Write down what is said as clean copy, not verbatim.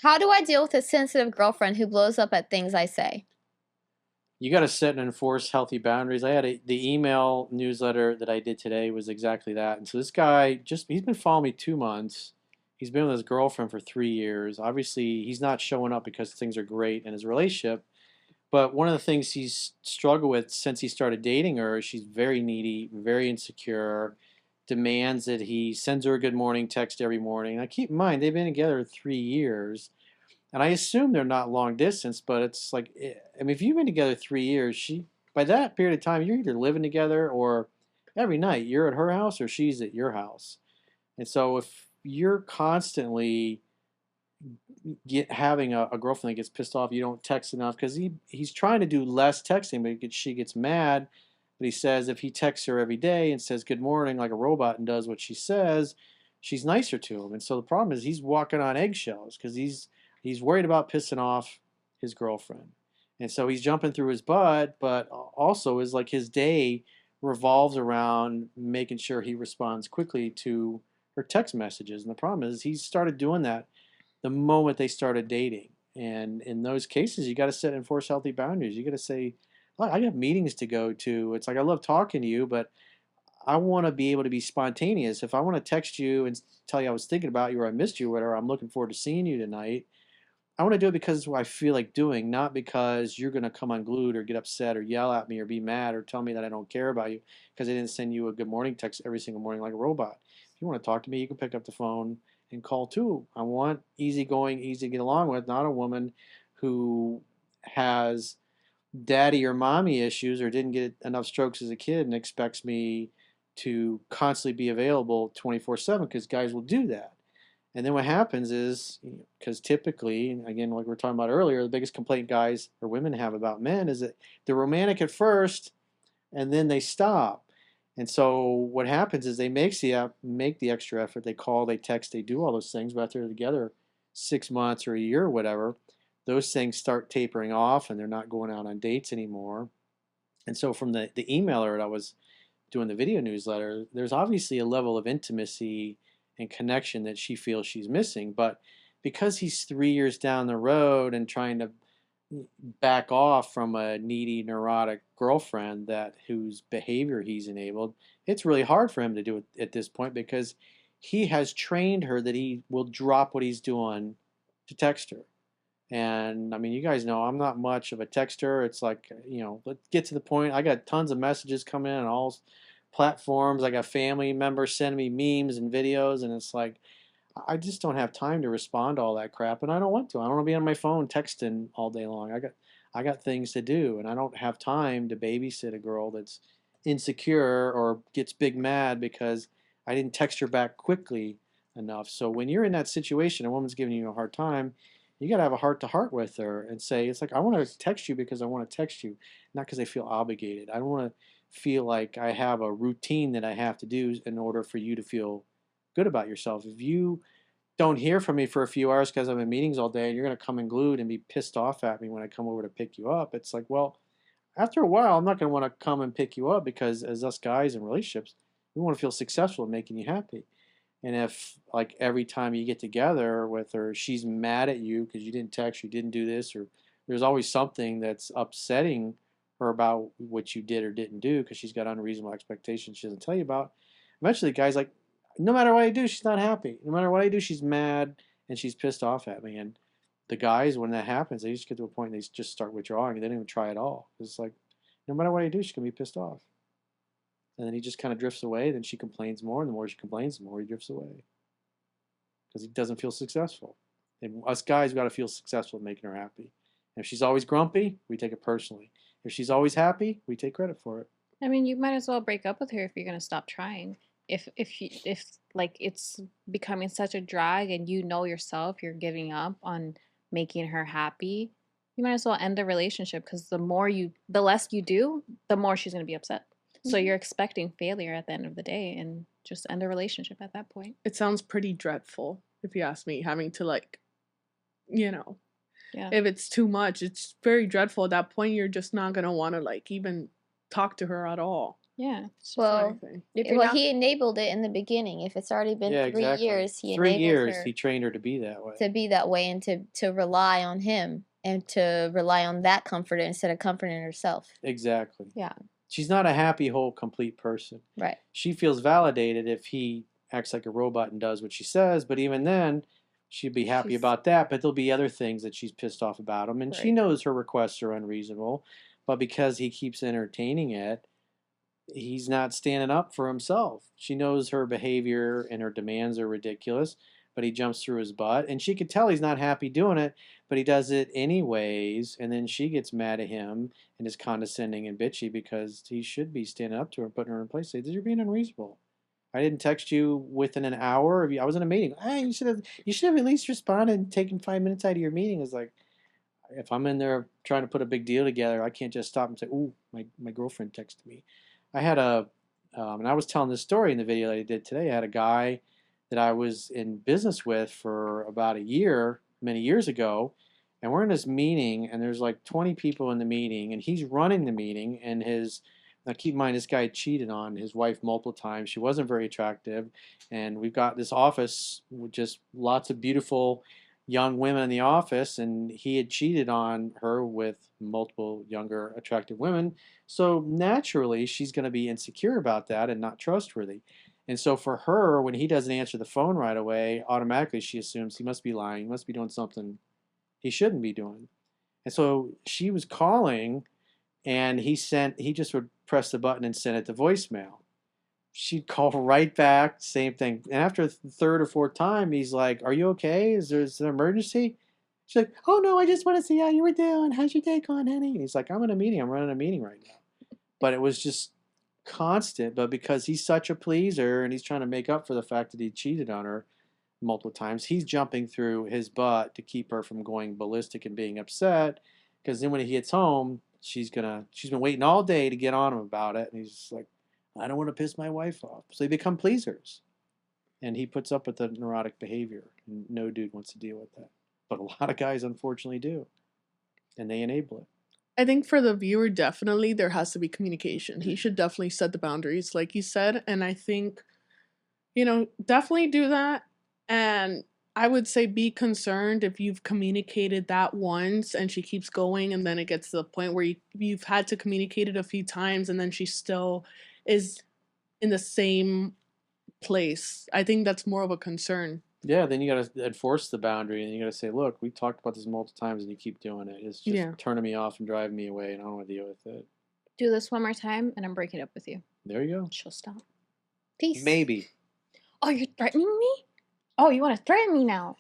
How do I deal with a sensitive girlfriend who blows up at things I say? You got to set and enforce healthy boundaries. The email newsletter that I did today was exactly that. And so this guy he's been following me 2 months. He's been with his girlfriend for 3 years. Obviously, he's not showing up because things are great in his relationship. But one of the things he's struggled with since he started dating her, she's very needy, very insecure, demands that he sends her a good morning text every morning. Now, keep in mind, they've been together 3 years. And I assume they're not long distance, but it's like, I mean, if you've been together 3 years, by that period of time, you're either living together or every night you're at her house or she's at your house. And so if you're constantly having a girlfriend that gets pissed off, you don't text enough because he's trying to do less texting, but she gets mad. But he says if he texts her every day and says good morning like a robot and does what she says, she's nicer to him. And so the problem is he's walking on eggshells because he's worried about pissing off his girlfriend. And so he's jumping through his butt, but also is like his day revolves around making sure he responds quickly to her text messages. And the problem is he started doing that the moment they started dating. And in those cases, you got to set and enforce healthy boundaries. You got to say, look, I got meetings to go to. It's like, I love talking to you, but I want to be able to be spontaneous. If I want to text you and tell you I was thinking about you or I missed you or whatever, I'm looking forward to seeing you tonight. I want to do it because it's what I feel like doing, not because you're going to come unglued or get upset or yell at me or be mad or tell me that I don't care about you because I didn't send you a good morning text every single morning like a robot. If you want to talk to me, you can pick up the phone and call too. I want easygoing, easy to get along with, not a woman who has daddy or mommy issues or didn't get enough strokes as a kid and expects me to constantly be available 24/7 because guys will do that. And then what happens is, because typically, again, like we were talking about earlier, the biggest complaint guys or women have about men is that they're romantic at first and then they stop. And so what happens is they make the extra effort. They call, they text, they do all those things. But after they're together 6 months or a year or whatever, those things start tapering off and they're not going out on dates anymore. And so from the emailer that I was doing the video newsletter, there's obviously a level of intimacy and connection that she feels she's missing. But because he's 3 years down the road and trying to back off from a needy, neurotic girlfriend that whose behavior he's enabled, it's really hard for him to do it at this point because he has trained her that he will drop what he's doing to text her. And I mean, you guys know I'm not much of a texter. It's like, let's get to the point. I got tons of messages coming in on all platforms. I got family members sending me memes and videos, and it's like, I just don't have time to respond to all that crap, and I don't want to. I don't want to be on my phone texting all day long. I got things to do, and I don't have time to babysit a girl that's insecure or gets big mad because I didn't text her back quickly enough. So when you're in that situation, a woman's giving you a hard time, you got to have a heart to heart with her and say, it's like, I want to text you because I want to text you, not because I feel obligated. I don't want to feel like I have a routine that I have to do in order for you to feel good about yourself. If you don't hear from me for a few hours because I'm in meetings all day and you're going to come unglued and be pissed off at me when I come over to pick you up, it's like, well, after a while, I'm not going to want to come and pick you up because as us guys in relationships, we want to feel successful in making you happy. And if like every time you get together with her, she's mad at you because you didn't text, you didn't do this, or there's always something that's upsetting her about what you did or didn't do because she's got unreasonable expectations she doesn't tell you about. Eventually, the guy's like, no matter what I do, she's not happy. No matter what I do, she's mad and she's pissed off at me. And the guys, when that happens, they just get to a point and they just start withdrawing. They don't even try at all. It's like, no matter what I do, she's gonna be pissed off. And then he just kind of drifts away. Then she complains more, and the more she complains, the more he drifts away because he doesn't feel successful. And us guys, we got to feel successful in making her happy. And if she's always grumpy, we take it personally. If she's always happy, we take credit for it. I mean, you might as well break up with her if you're gonna stop trying. If like it's becoming such a drag and you know yourself you're giving up on making her happy, you might as well end the relationship because the less you do, the more she's gonna be upset. So you're expecting failure at the end of the day and just end a relationship at that point. It sounds pretty dreadful, if you ask me, having to you know, Yeah. if it's too much, it's very dreadful. At that point, you're just not gonna want to even talk to her at all. Yeah. It's just Well, anything. well, he enabled it It's just well, anything. If you're not, he enabled it in the beginning. If it's already been Yeah, 3 exactly. years, he 3 enabled years her he trained her to be that way. to be that way and to rely on him and to rely on that comforter instead of comforting herself. Exactly. yeah. She's not a happy, whole, complete person. Right. She feels validated if he acts like a robot and does what she says, but even then, she'd be happy She's about that. But there'll be other things that she's pissed off about him, and she right. knows her requests are unreasonable, but because he keeps entertaining it, he's not standing up for himself. She knows her behavior and her demands are ridiculous, but he jumps through his butt, and she could tell he's not happy doing it, but he does it anyways, and then she gets mad at him and is condescending and bitchy because he should be standing up to her, putting her in place. Say, you're being unreasonable. I didn't text you within an hour. I was in a meeting. Hey, you should have at least responded and taken 5 minutes out of your meeting. It's like, if I'm in there trying to put a big deal together, I can't just stop and say, "Ooh, my girlfriend texted me." I had and I was telling this story in the video that I did today. I had a guy that I was in business with for about a year, many years ago, and we're in this meeting, and there's like 20 people in the meeting, and he's running the meeting, and now keep in mind, this guy cheated on his wife multiple times. She wasn't very attractive, and we've got this office with just lots of beautiful young women in the office, and he had cheated on her with multiple younger attractive women, so naturally she's going to be insecure about that and not trustworthy. And so for her, when he doesn't answer the phone right away, automatically she assumes he must be lying, he must be doing something he shouldn't be doing. And so she was calling, and he just would press the button and send it to voicemail. She'd call right back, same thing. And after the third or fourth time, he's like, "Are you okay? Is there an emergency?" She's like, "Oh no, I just want to see how you were doing. How's your day going, honey?" And he's like, "I'm in a meeting. I'm running a meeting right now." But it was just constant. But because he's such a pleaser and he's trying to make up for the fact that he cheated on her multiple times, he's jumping through his butt to keep her from going ballistic and being upset. Because then when he gets home, she's been waiting all day to get on him about it, and he's just like, "I don't want to piss my wife off." So they become pleasers, and he puts up with the neurotic behavior, and no dude wants to deal with that. But a lot of guys unfortunately do, and they enable it. I think for the viewer, definitely there has to be communication. He should definitely set the boundaries, like you said. And I think, definitely do that. And I would say be concerned if you've communicated that once and she keeps going, and then it gets to the point where you've had to communicate it a few times and then she still is in the same place. I think that's more of a concern. Yeah, then you got to enforce the boundary, and you got to say, "Look, we talked about this multiple times, and you keep doing it. It's just Yeah. turning me off and driving me away, and I don't want to deal with it." Do this one more time, and I'm breaking up with you. There you go. She'll stop. Peace. Maybe. Oh, you're threatening me? Oh, you want to threaten me now?